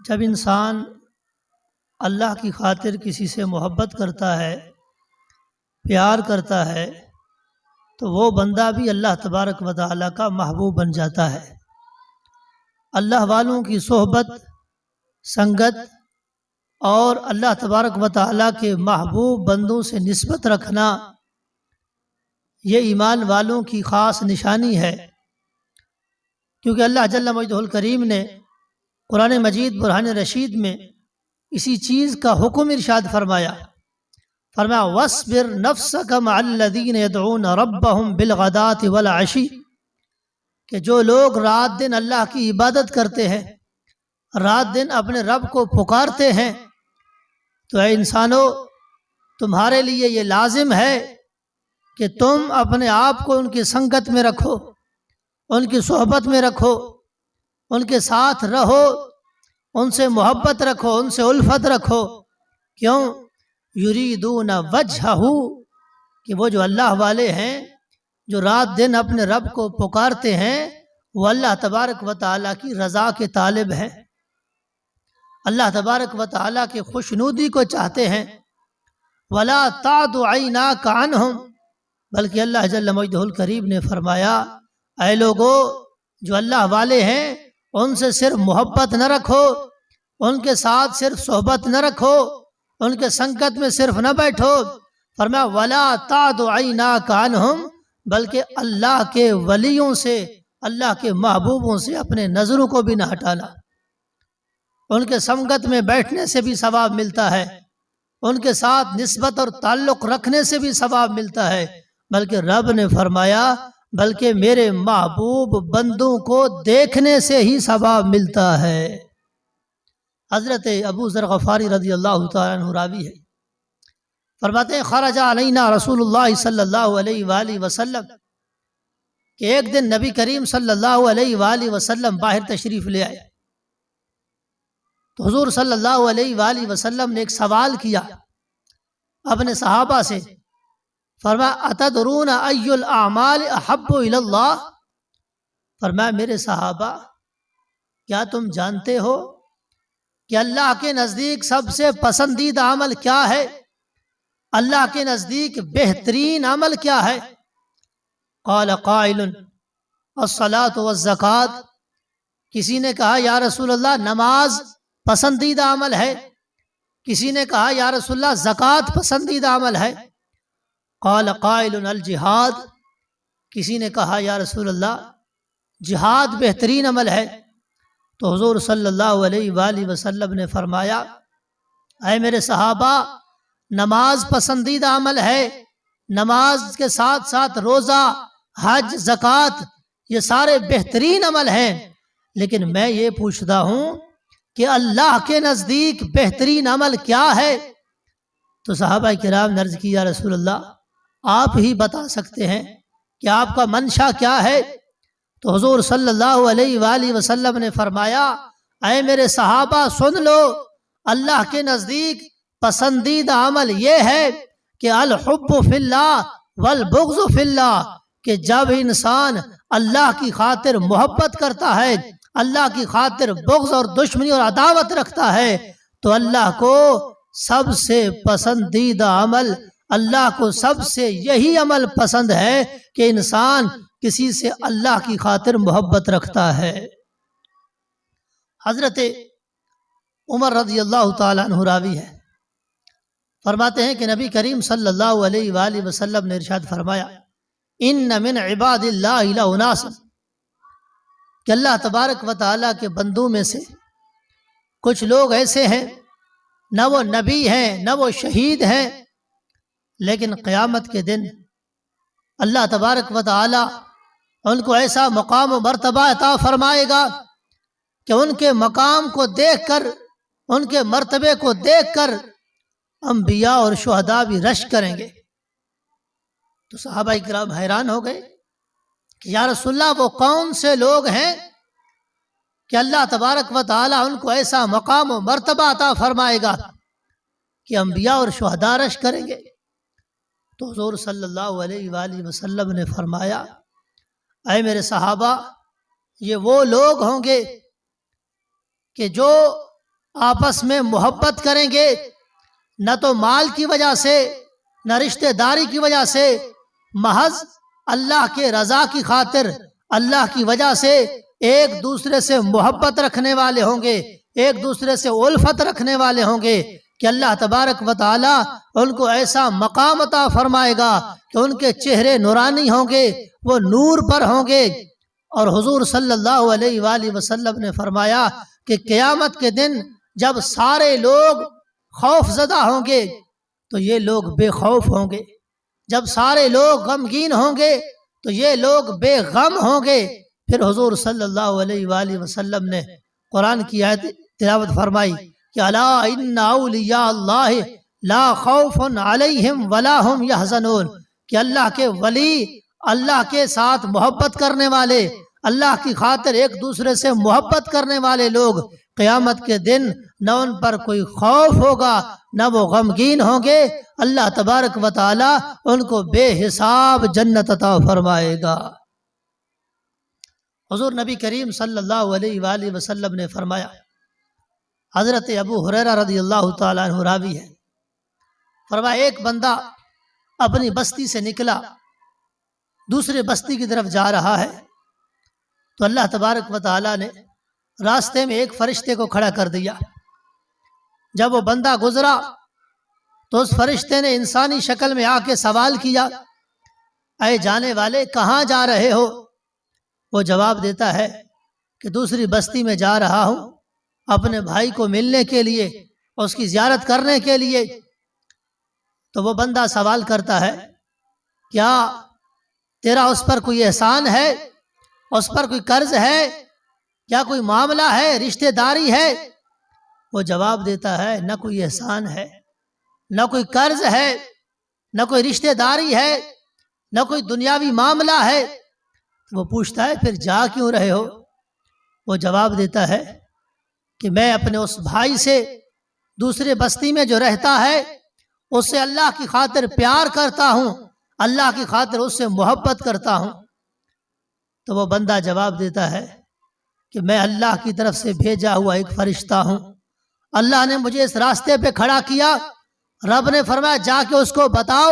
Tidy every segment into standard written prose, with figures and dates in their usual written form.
جب انسان اللہ کی خاطر کسی سے محبت کرتا ہے، پیار کرتا ہے، تو وہ بندہ بھی اللہ تبارک و تعالیٰ کا محبوب بن جاتا ہے۔ اللہ والوں کی صحبت، سنگت اور اللہ تبارک و تعالیٰ کے محبوب بندوں سے نسبت رکھنا، یہ ایمان والوں کی خاص نشانی ہے، کیونکہ اللہ جل مجدہ الکریم نے قرآن مجید برہان رشید میں اسی چیز کا حکم ارشاد فرمایا۔ وَاصْبِرْ نَفْسَكَ مَعَ الَّذِينَ يَدْعُونَ رَبَّهُمْ بِالْغَدَاةِ وَالْعَشِيِّ، کہ جو لوگ رات دن اللہ کی عبادت کرتے ہیں، رات دن اپنے رب کو پکارتے ہیں، تو اے انسانو، تمہارے لیے یہ لازم ہے کہ تم اپنے آپ کو ان کی سنگت میں رکھو، ان کی صحبت میں رکھو، ان کے ساتھ رہو، ان سے محبت رکھو، ان سے الفت رکھو۔ کیوں؟ یریدون وجہہ، کہ وہ جو اللہ والے ہیں، جو رات دن اپنے رب کو پکارتے ہیں، وہ اللہ تبارک و تعالیٰ کی رضا کے طالب ہیں، اللہ تبارک و تعالیٰ کے خوشنودی کو چاہتے ہیں۔ وَلَا تَعْدُ عَيْنَاكَ عَنْهُمْ، بلکہ اللہ جل مجدہ الکریم نے فرمایا، اے لوگو، جو اللہ والے ہیں ان سے صرف محبت نہ رکھو، ان کے ساتھ صرف صحبت نہ رکھو، ان کے سنگت میں صرف نہ بیٹھو۔ فرمایا وَلَا تَعْدُ عَيْنَاكَ عَنْهُمْ، بلکہ اللہ کے ولیوں سے، اللہ کے محبوبوں سے اپنے نظروں کو بھی نہ ہٹانا۔ ان کے سنگت میں بیٹھنے سے بھی ثواب ملتا ہے، ان کے ساتھ نسبت اور تعلق رکھنے سے بھی ثواب ملتا ہے، بلکہ رب نے فرمایا بلکہ میرے محبوب بندوں کو دیکھنے سے ہی ثواب ملتا ہے۔ حضرت ابو ذر غفاری رضی اللہ تعالیٰ عنہ راوی ہے، فرماتے ہیں خرج علینا رسول اللہ صلی اللہ علیہ وآلہ وسلم، کہ ایک دن نبی کریم صلی اللہ علیہ وآلہ وسلم باہر تشریف لے آئے، تو حضور صلی اللہ علیہ وآلہ وسلم نے ایک سوال کیا اپنے صحابہ سے، فرمایا اتدرون ای الاعمال احب الی اللہ، فرمایا میرے صحابہ، کیا تم جانتے ہو کہ اللہ کے نزدیک سب سے پسندیدہ عمل کیا ہے؟ اللہ کے نزدیک بہترین عمل کیا ہے؟ قال قائل الصلاۃ والزکوٰۃ، کسی نے کہا یا رسول اللہ نماز پسندیدہ عمل ہے، کسی نے کہا یا رسول اللہ زکوٰۃ پسندیدہ عمل ہے۔ قال قائل الجہاد، کسی نے کہا یا رسول اللہ جہاد بہترین عمل ہے۔ تو حضور صلی اللہ علیہ وآلہ وسلم نے فرمایا، اے میرے صحابہ، نماز پسندیدہ عمل ہے، نماز کے ساتھ ساتھ روزہ، حج، زکوٰۃ، یہ سارے بہترین عمل ہیں، لیکن میں یہ پوچھتا ہوں کہ اللہ کے نزدیک بہترین عمل کیا ہے؟ تو صحابہ کرام نے عرض کی یا رسول اللہ آپ ہی بتا سکتے ہیں کہ آپ کا منشا کیا ہے؟ تو حضور صلی اللہ علیہ وآلہ وسلم نے فرمایا، اے میرے صحابہ سن لو، اللہ کے نزدیک پسندیدہ عمل یہ ہے کہ الحب فی اللہ والبغض فی اللہ، کہ جب انسان اللہ کی خاطر محبت کرتا ہے، اللہ کی خاطر بغض اور دشمنی اور عداوت رکھتا ہے، تو اللہ کو سب سے پسندیدہ عمل، اللہ کو سب سے یہی عمل پسند ہے کہ انسان کسی سے اللہ کی خاطر محبت رکھتا ہے۔ حضرت عمر رضی اللہ تعالیٰ عنہ راوی ہے، فرماتے ہیں کہ نبی کریم صلی اللہ علیہ وآلہ وسلم نے ارشاد فرمایا، ان من عباد اللہ لاناسا، کہ اللہ تبارک و تعالیٰ کے بندوں میں سے کچھ لوگ ایسے ہیں، نہ وہ نبی ہیں نہ وہ شہید ہیں، لیکن قیامت کے دن اللہ تبارک و تعالیٰ ان کو ایسا مقام و مرتبہ عطا فرمائے گا کہ ان کے مقام کو دیکھ کر، ان کے مرتبے کو دیکھ کر انبیاء اور شہداء بھی رشک کریں گے۔ تو صحابہ کرام حیران ہو گئے کہ یا رسول اللہ وہ کون سے لوگ ہیں کہ اللہ تبارک و تعالیٰ ان کو ایسا مقام و مرتبہ عطا فرمائے گا کہ انبیاء اور شہداء رشک کریں گے؟ تو حضور صلی اللہ علیہ وآلہ وسلم نے فرمایا، اے میرے صحابہ، یہ وہ لوگ ہوں گے کہ جو آپس میں محبت کریں گے، نہ تو مال کی وجہ سے نہ رشتہ داری کی وجہ سے، محض اللہ کے رضا کی خاطر، اللہ کی وجہ سے ایک دوسرے سے محبت رکھنے والے ہوں گے، ایک دوسرے سے الفت رکھنے والے ہوں گے کہ اللہ تبارک و تعالی ان کو ایسا مقام عطا فرمائے گا کہ ان کے چہرے نورانی ہوں گے، وہ نور پر ہوں گے۔ اور حضور صلی اللہ علیہ وآلہ وسلم نے فرمایا کہ قیامت کے دن جب سارے لوگ خوف زدہ ہوں گے تو یہ لوگ بے خوف ہوں گے، جب سارے لوگ غمگین ہوں گے تو یہ لوگ بے غم ہوں گے۔ پھر حضور صلی اللہ علیہ وآلہ وسلم نے قرآن کی آیت تلاوت فرمائی کہ الا ان اولیاء اللہ لا خوف علیہم ولا هم یحزنون، کہ اللہ کے ولی، اللہ کے ساتھ محبت کرنے والے، اللہ کی خاطر ایک دوسرے سے محبت کرنے والے لوگ قیامت کے دن نہ ان پر کوئی خوف ہوگا نہ وہ غمگین ہوں گے، اللہ تبارک و تعالی ان کو بے حساب جنت عطا فرمائے گا۔ حضور نبی کریم صلی اللہ علیہ وآلہ وسلم نے فرمایا، حضرت ابو ہریرہ رضی اللہ تعالیٰ عنہ راوی ہے، فرمایا ایک بندہ اپنی بستی سے نکلا، دوسرے بستی کی طرف جا رہا ہے، تو اللہ تبارک و تعالیٰ نے راستے میں ایک فرشتے کو کھڑا کر دیا۔ جب وہ بندہ گزرا تو اس فرشتے نے انسانی شکل میں آ کے سوال کیا، اے جانے والے کہاں جا رہے ہو؟ وہ جواب دیتا ہے کہ دوسری بستی میں جا رہا ہوں اپنے بھائی کو ملنے کے لیے، اس کی زیارت کرنے کے لیے۔ تو وہ بندہ سوال کرتا ہے، کیا تیرا اس پر کوئی احسان ہے؟ اس پر کوئی قرض ہے؟ کیا کوئی معاملہ ہے، رشتہ داری ہے؟ وہ جواب دیتا ہے، نہ کوئی احسان ہے، نہ کوئی قرض ہے، نہ کوئی رشتہ داری ہے، نہ کوئی دنیاوی معاملہ ہے۔ وہ پوچھتا ہے پھر جا کیوں رہے ہو؟ وہ جواب دیتا ہے کہ میں اپنے اس بھائی سے دوسرے بستی میں جو رہتا ہے اس سے اللہ کی خاطر پیار کرتا ہوں، اللہ کی خاطر اس سے محبت کرتا ہوں۔ تو وہ بندہ جواب دیتا ہے کہ میں اللہ کی طرف سے بھیجا ہوا ایک فرشتہ ہوں، اللہ نے مجھے اس راستے پہ کھڑا کیا، رب نے فرمایا جا کے اس کو بتاؤ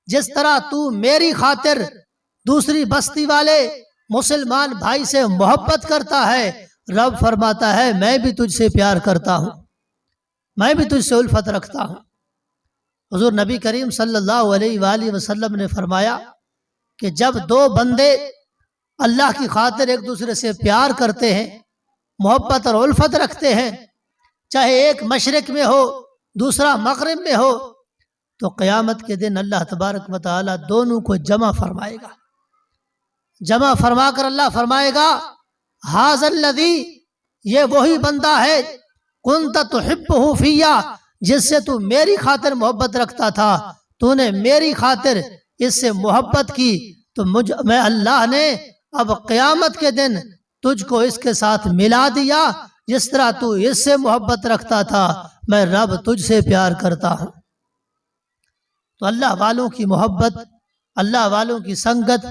جس طرح تو میری خاطر دوسری بستی والے مسلمان بھائی سے محبت کرتا ہے، رب فرماتا ہے میں بھی تجھ سے پیار کرتا ہوں، میں بھی تجھ سے الفت رکھتا ہوں۔ حضور نبی کریم صلی اللہ علیہ وآلہ وسلم نے فرمایا کہ جب دو بندے اللہ کی خاطر ایک دوسرے سے پیار کرتے ہیں، محبت اور الفت رکھتے ہیں، چاہے ایک مشرق میں ہو دوسرا مغرب میں ہو، تو قیامت کے دن اللہ تبارک و تعالی دونوں کو جمع فرمائے گا۔ جمع فرما کر اللہ فرمائے گا ھذا الذی، یہ وہی بندہ ہے کنت تحبہ فیہ، جس سے تو میری خاطر محبت رکھتا تھا، تو نے میری خاطر اس سے محبت کی، تو میں اللہ نے اب قیامت کے دن تجھ کو اس کے ساتھ ملا دیا، جس طرح تو اس سے محبت رکھتا تھا میں رب تجھ سے پیار کرتا ہوں۔ تو اللہ والوں کی محبت، اللہ والوں کی سنگت،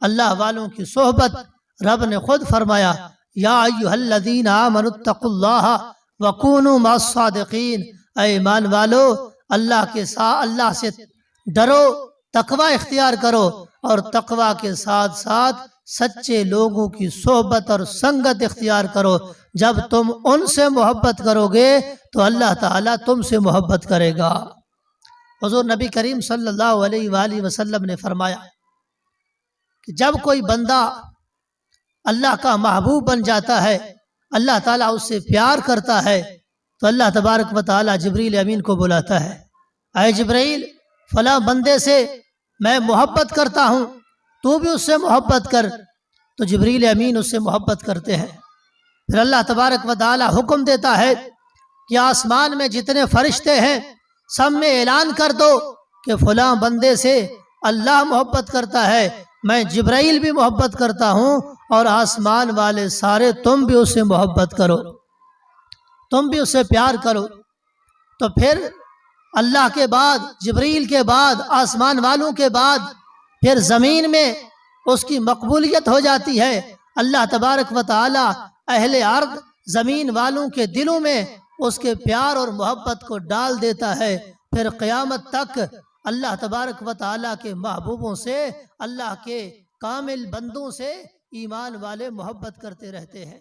اللہ والوں کی صحبت، رب نے خود فرمایا یا ایھا الذین آمنوا اتقوا اللہ وکونوا مع الصادقین، اے ایمان والو اللہ کے ساتھ اللہ سے ڈرو، تقوی اختیار کرو، اور تقوی کے ساتھ ساتھ سچے لوگوں کی صحبت اور سنگت اختیار کرو۔ جب تم ان سے محبت کرو گے تو اللہ تعالیٰ تم سے محبت کرے گا۔ حضور نبی کریم صلی اللہ علیہ وآلہ وسلم نے فرمایا کہ جب کوئی بندہ اللہ کا محبوب بن جاتا ہے، اللہ تعالیٰ اس سے پیار کرتا ہے، تو اللہ تبارک و تعالیٰ جبریل امین کو بلاتا ہے، اے جبریل فلاں بندے سے میں محبت کرتا ہوں، تو بھی اس سے محبت کر۔ تو جبریل امین اس سے محبت کرتے ہیں۔ پھر اللہ تبارک و تعالیٰ حکم دیتا ہے کہ آسمان میں جتنے فرشتے ہیں سب میں اعلان کر دو کہ فلاں بندے سے اللہ محبت کرتا ہے، میں جبرائیل بھی محبت کرتا ہوں، اور آسمان والے سارے تم بھی اس سے محبت کرو، تم بھی اس سے پیار کرو۔ تو پھر اللہ کے بعد، جبرائیل کے بعد، آسمان والوں کے بعد پھر زمین میں اس کی مقبولیت ہو جاتی ہے۔ اللہ تبارک و تعالی اہل ارض، زمین والوں کے دلوں میں اس کے پیار اور محبت کو ڈال دیتا ہے، پھر قیامت تک اللہ تبارک و تعالیٰ کے محبوبوں سے، اللہ کے کامل بندوں سے ایمان والے محبت کرتے رہتے ہیں۔